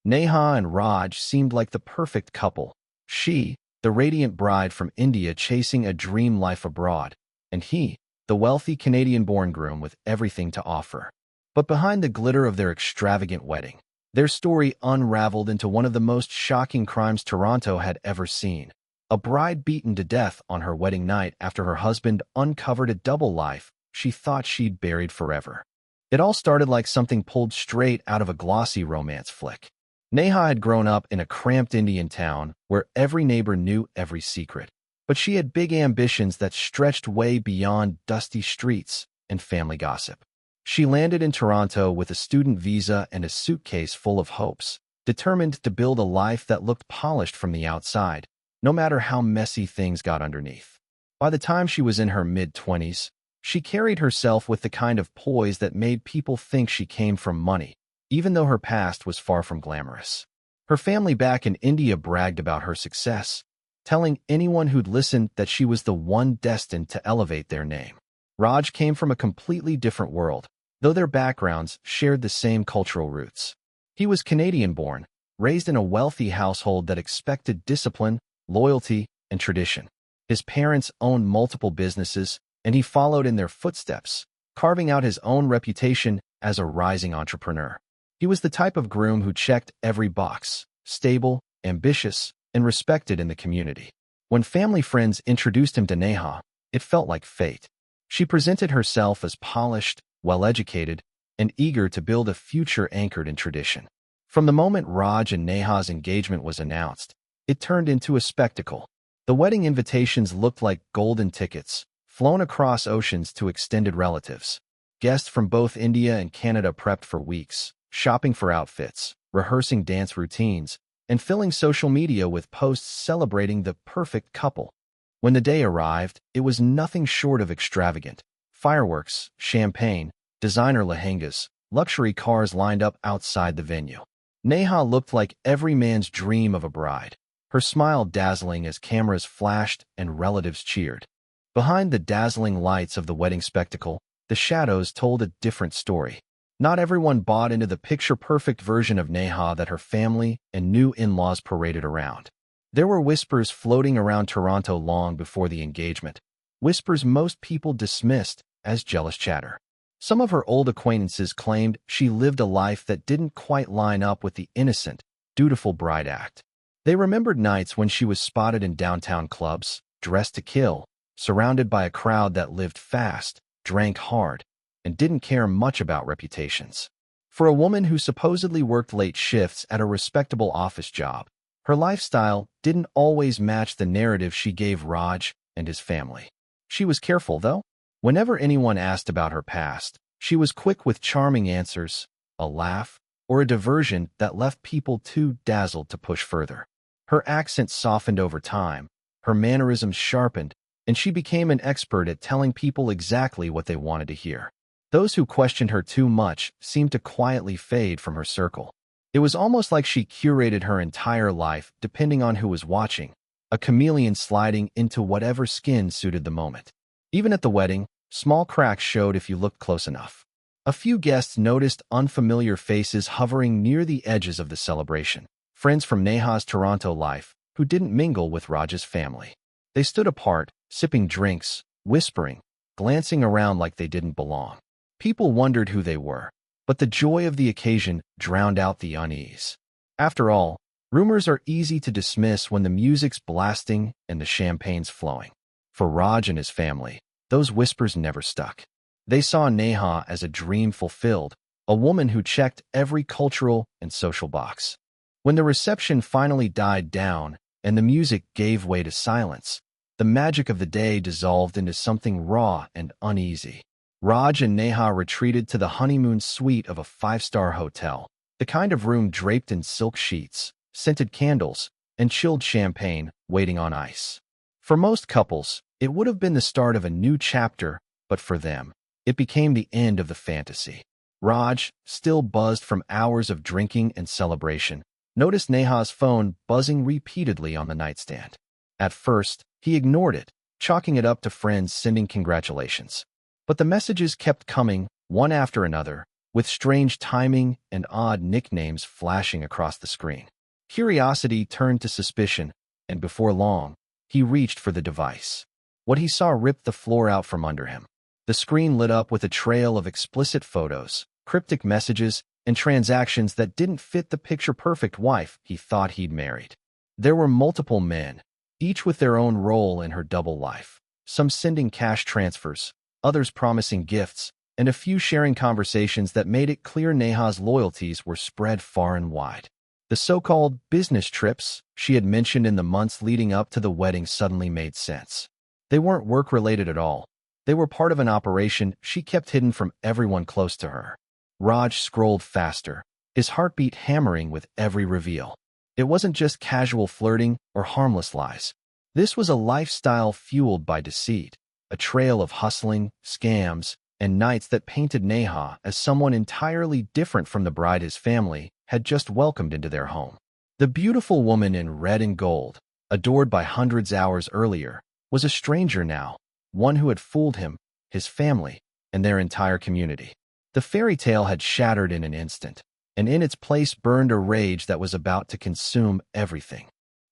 Neha and Raj seemed like the perfect couple. She, the radiant bride from India chasing a dream life abroad, and he, the wealthy Canadian-born groom with everything to offer. But behind the glitter of their extravagant wedding, their story unraveled into one of the most shocking crimes Toronto had ever seen. A bride beaten to death on her wedding night after her husband uncovered a double life she thought she'd buried forever. It all started like something pulled straight out of a glossy romance flick. Neha had grown up in a cramped Indian town where every neighbor knew every secret. But she had big ambitions that stretched way beyond dusty streets and family gossip. She landed in Toronto with a student visa and a suitcase full of hopes, determined to build a life that looked polished from the outside, no matter how messy things got underneath. By the time she was in her mid-20s, she carried herself with the kind of poise that made people think she came from money, even though her past was far from glamorous. Her family back in India bragged about her success, telling anyone who'd listened that she was the one destined to elevate their name. Raj came from a completely different world, though their backgrounds shared the same cultural roots. He was Canadian-born, raised in a wealthy household that expected discipline, loyalty, and tradition. His parents owned multiple businesses, and he followed in their footsteps, carving out his own reputation as a rising entrepreneur. He was the type of groom who checked every box: stable, ambitious, and respected in the community. When family friends introduced him to Neha, it felt like fate. She presented herself as polished, well-educated, and eager to build a future anchored in tradition. From the moment Raj and Neha's engagement was announced, it turned into a spectacle. The wedding invitations looked like golden tickets, flown across oceans to extended relatives. Guests from both India and Canada prepped for weeks, shopping for outfits, rehearsing dance routines, and filling social media with posts celebrating the perfect couple. When the day arrived, it was nothing short of extravagant. Fireworks, champagne, designer lehengas, luxury cars lined up outside the venue. Neha looked like every man's dream of a bride, her smile dazzling as cameras flashed and relatives cheered. Behind the dazzling lights of the wedding spectacle, the shadows told a different story. Not everyone bought into the picture-perfect version of Neha that her family and new in-laws paraded around. There were whispers floating around Toronto long before the engagement, whispers most people dismissed as jealous chatter. Some of her old acquaintances claimed she lived a life that didn't quite line up with the innocent, dutiful bride act. They remembered nights when she was spotted in downtown clubs, dressed to kill, surrounded by a crowd that lived fast, drank hard, and didn't care much about reputations. For a woman who supposedly worked late shifts at a respectable office job, her lifestyle didn't always match the narrative she gave Raj and his family. She was careful, though. Whenever anyone asked about her past, she was quick with charming answers, a laugh, or a diversion that left people too dazzled to push further. Her accent softened over time, her mannerisms sharpened, and she became an expert at telling people exactly what they wanted to hear. Those who questioned her too much seemed to quietly fade from her circle. It was almost like she curated her entire life depending on who was watching, a chameleon sliding into whatever skin suited the moment. Even at the wedding, small cracks showed if you looked close enough. A few guests noticed unfamiliar faces hovering near the edges of the celebration, friends from Neha's Toronto life who didn't mingle with Raj's family. They stood apart, sipping drinks, whispering, glancing around like they didn't belong. People wondered who they were, but the joy of the occasion drowned out the unease. After all, rumors are easy to dismiss when the music's blasting and the champagne's flowing. For Raj and his family, those whispers never stuck. They saw Neha as a dream fulfilled, a woman who checked every cultural and social box. When the reception finally died down and the music gave way to silence, the magic of the day dissolved into something raw and uneasy. Raj and Neha retreated to the honeymoon suite of a five-star hotel, the kind of room draped in silk sheets, scented candles, and chilled champagne waiting on ice. For most couples, it would have been the start of a new chapter, but for them, it became the end of the fantasy. Raj, still buzzed from hours of drinking and celebration, noticed Neha's phone buzzing repeatedly on the nightstand. At first, he ignored it, chalking it up to friends sending congratulations. But the messages kept coming, one after another, with strange timing and odd nicknames flashing across the screen. Curiosity turned to suspicion, and before long, he reached for the device. What he saw ripped the floor out from under him. The screen lit up with a trail of explicit photos, cryptic messages, and transactions that didn't fit the picture-perfect wife he thought he'd married. There were multiple men, each with their own role in her double life, some sending cash transfers, others promising gifts, and a few sharing conversations that made it clear Neha's loyalties were spread far and wide. The so-called business trips she had mentioned in the months leading up to the wedding suddenly made sense. They weren't work-related at all. They were part of an operation she kept hidden from everyone close to her. Raj scrolled faster, his heartbeat hammering with every reveal. It wasn't just casual flirting or harmless lies. This was a lifestyle fueled by deceit, a trail of hustling, scams, and nights that painted Neha as someone entirely different from the bride his family had just welcomed into their home. The beautiful woman in red and gold, adored by hundreds hours earlier, was a stranger now, one who had fooled him, his family, and their entire community. The fairy tale had shattered in an instant, and in its place burned a rage that was about to consume everything.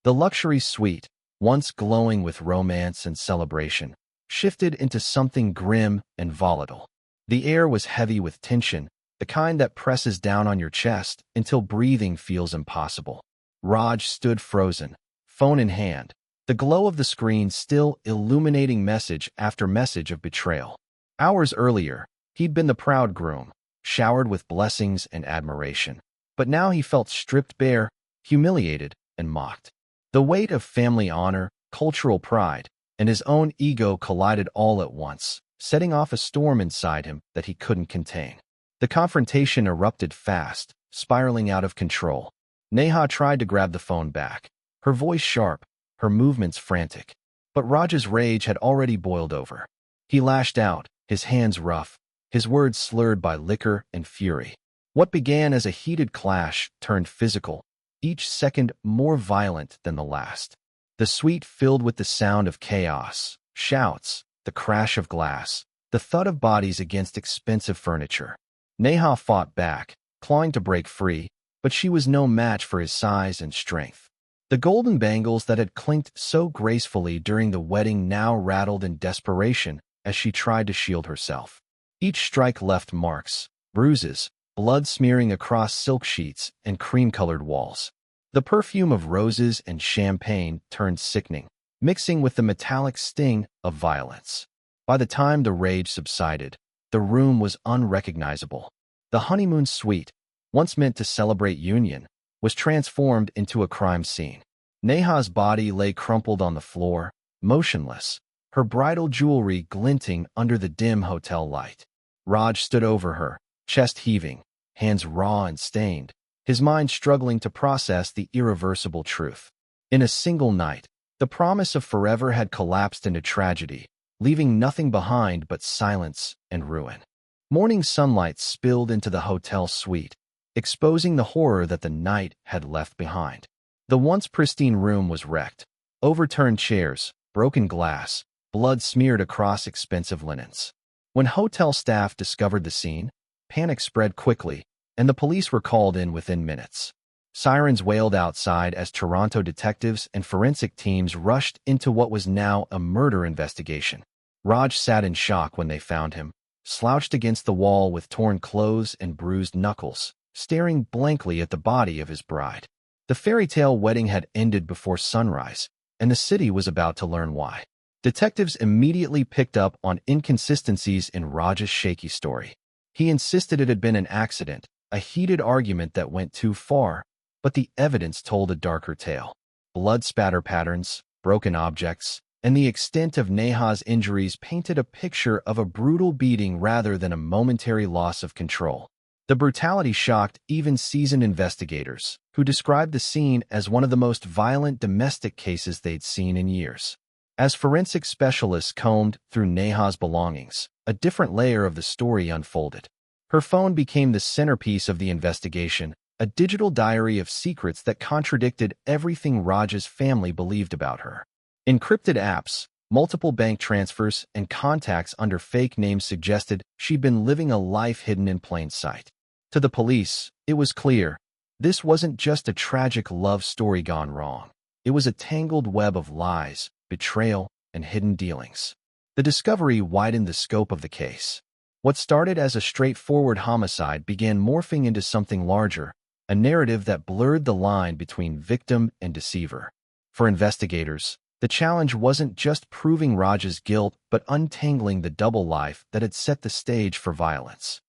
The luxury suite, once glowing with romance and celebration, shifted into something grim and volatile. The air was heavy with tension, the kind that presses down on your chest until breathing feels impossible. Raj stood frozen, phone in hand, the glow of the screen still illuminating message after message of betrayal. Hours earlier, he'd been the proud groom, showered with blessings and admiration. But now he felt stripped bare, humiliated, and mocked. The weight of family honor, cultural pride, and his own ego collided all at once, setting off a storm inside him that he couldn't contain. The confrontation erupted fast, spiraling out of control. Neha tried to grab the phone back, her voice sharp, her movements frantic. But Raj's rage had already boiled over. He lashed out, his hands rough, his words slurred by liquor and fury. What began as a heated clash turned physical, each second more violent than the last. The suite filled with the sound of chaos, shouts, the crash of glass, the thud of bodies against expensive furniture. Neha fought back, clawing to break free, but she was no match for his size and strength. The golden bangles that had clinked so gracefully during the wedding now rattled in desperation as she tried to shield herself. Each strike left marks, bruises, blood smearing across silk sheets and cream-colored walls. The perfume of roses and champagne turned sickening, mixing with the metallic sting of violence. By the time the rage subsided, the room was unrecognizable. The honeymoon suite, once meant to celebrate union, was transformed into a crime scene. Neha's body lay crumpled on the floor, motionless, her bridal jewelry glinting under the dim hotel light. Raj stood over her, chest heaving, hands raw and stained, his mind struggling to process the irreversible truth. In a single night, the promise of forever had collapsed into tragedy, leaving nothing behind but silence and ruin. Morning sunlight spilled into the hotel suite, exposing the horror that the night had left behind. The once pristine room was wrecked. Overturned chairs, broken glass, blood smeared across expensive linens. When hotel staff discovered the scene, panic spread quickly, and the police were called in within minutes. Sirens wailed outside as Toronto detectives and forensic teams rushed into what was now a murder investigation. Raj sat in shock when they found him, slouched against the wall with torn clothes and bruised knuckles, staring blankly at the body of his bride. The fairy tale wedding had ended before sunrise, and the city was about to learn why. Detectives immediately picked up on inconsistencies in Raj's shaky story. He insisted it had been an accident, a heated argument that went too far, but the evidence told a darker tale. Blood spatter patterns, broken objects, and the extent of Neha's injuries painted a picture of a brutal beating rather than a momentary loss of control. The brutality shocked even seasoned investigators, who described the scene as one of the most violent domestic cases they'd seen in years. As forensic specialists combed through Neha's belongings, a different layer of the story unfolded. Her phone became the centerpiece of the investigation, a digital diary of secrets that contradicted everything Raj's family believed about her. Encrypted apps, Multiple bank transfers and contacts under fake names suggested she'd been living a life hidden in plain sight. To the police, it was clear this wasn't just a tragic love story gone wrong. It was a tangled web of lies, betrayal, and hidden dealings. The discovery widened the scope of the case. What started as a straightforward homicide began morphing into something larger, a narrative that blurred the line between victim and deceiver. For investigators, the challenge wasn't just proving Raj's guilt but untangling the double life that had set the stage for violence.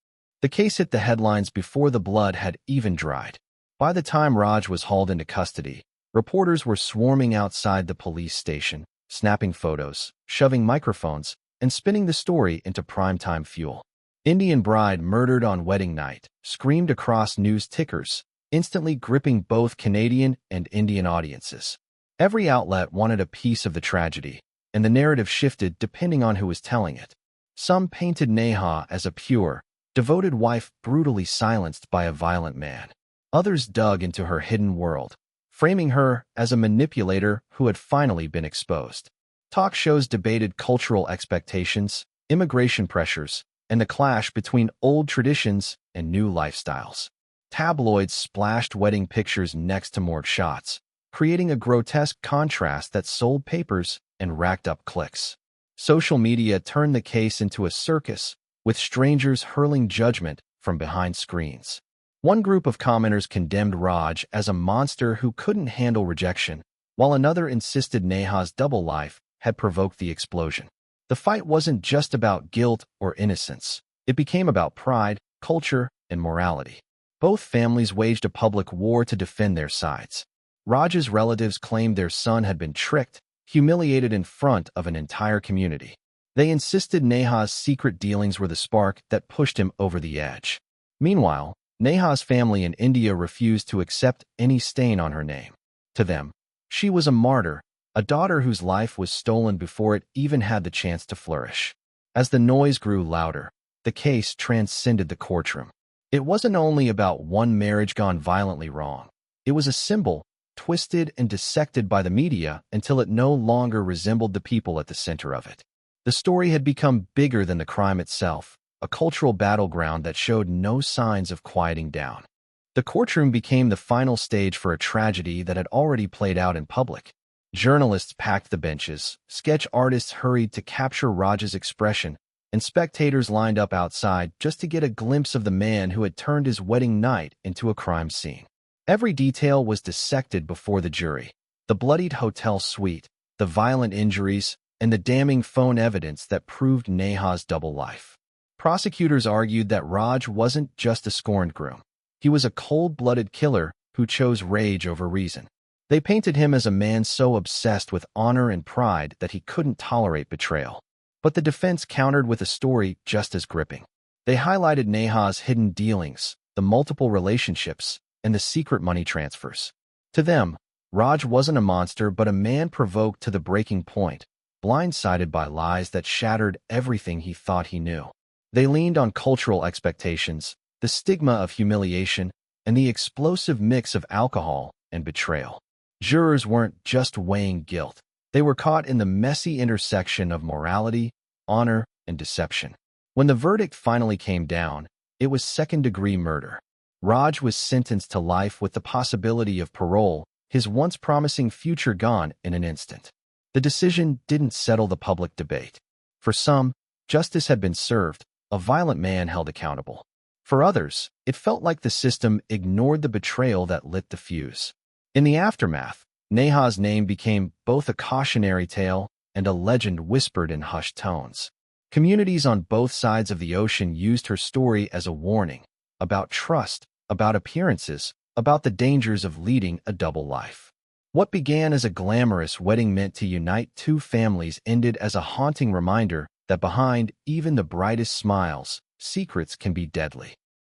The case hit the headlines before the blood had even dried. By the time Raj was hauled into custody, reporters were swarming outside the police station, snapping photos, shoving microphones, and spinning the story into primetime fuel. Indian bride murdered on wedding night screamed across news tickers, instantly gripping both Canadian and Indian audiences. Every outlet wanted a piece of the tragedy, and the narrative shifted depending on who was telling it. Some painted Neha as a pure, devoted wife brutally silenced by a violent man. Others dug into her hidden world, framing her as a manipulator who had finally been exposed. Talk shows debated cultural expectations, immigration pressures, and the clash between old traditions and new lifestyles. Tabloids splashed wedding pictures next to moored shots, creating a grotesque contrast that sold papers and racked up clicks. Social media turned the case into a circus, with strangers hurling judgment from behind screens. One group of commenters condemned Raj as a monster who couldn't handle rejection, while another insisted Neha's double life had provoked the explosion. The fight wasn't just about guilt or innocence. It became about pride, culture, and morality. Both families waged a public war to defend their sides. Raj's relatives claimed their son had been tricked, humiliated in front of an entire community. They insisted Neha's secret dealings were the spark that pushed him over the edge. Meanwhile, Neha's family in India refused to accept any stain on her name. To them, she was a martyr, a daughter whose life was stolen before it even had the chance to flourish. As the noise grew louder, the case transcended the courtroom. It wasn't only about one marriage gone violently wrong. It was a symbol, twisted and dissected by the media until it no longer resembled the people at the center of it. The story had become bigger than the crime itself, a cultural battleground that showed no signs of quieting down. The courtroom became the final stage for a tragedy that had already played out in public. Journalists packed the benches, sketch artists hurried to capture Raj's expression, and spectators lined up outside just to get a glimpse of the man who had turned his wedding night into a crime scene. Every detail was dissected before the jury. The bloodied hotel suite, the violent injuries, and the damning phone evidence that proved Neha's double life. Prosecutors argued that Raj wasn't just a scorned groom. He was a cold-blooded killer who chose rage over reason. They painted him as a man so obsessed with honor and pride that he couldn't tolerate betrayal. But the defense countered with a story just as gripping. They highlighted Neha's hidden dealings, the multiple relationships, and the secret money transfers. To them, Raj wasn't a monster but a man provoked to the breaking point, blindsided by lies that shattered everything he thought he knew. They leaned on cultural expectations, the stigma of humiliation, and the explosive mix of alcohol and betrayal. Jurors weren't just weighing guilt. They were caught in the messy intersection of morality, honor, and deception. When the verdict finally came down, it was second-degree murder. Raj was sentenced to life with the possibility of parole, his once promising future gone in an instant. The decision didn't settle the public debate. For some, justice had been served, a violent man held accountable. For others, it felt like the system ignored the betrayal that lit the fuse. In the aftermath, Neha's name became both a cautionary tale and a legend whispered in hushed tones. Communities on both sides of the ocean used her story as a warning about trust, about appearances, about the dangers of leading a double life. What began as a glamorous wedding meant to unite two families ended as a haunting reminder that behind even the brightest smiles, secrets can be deadly.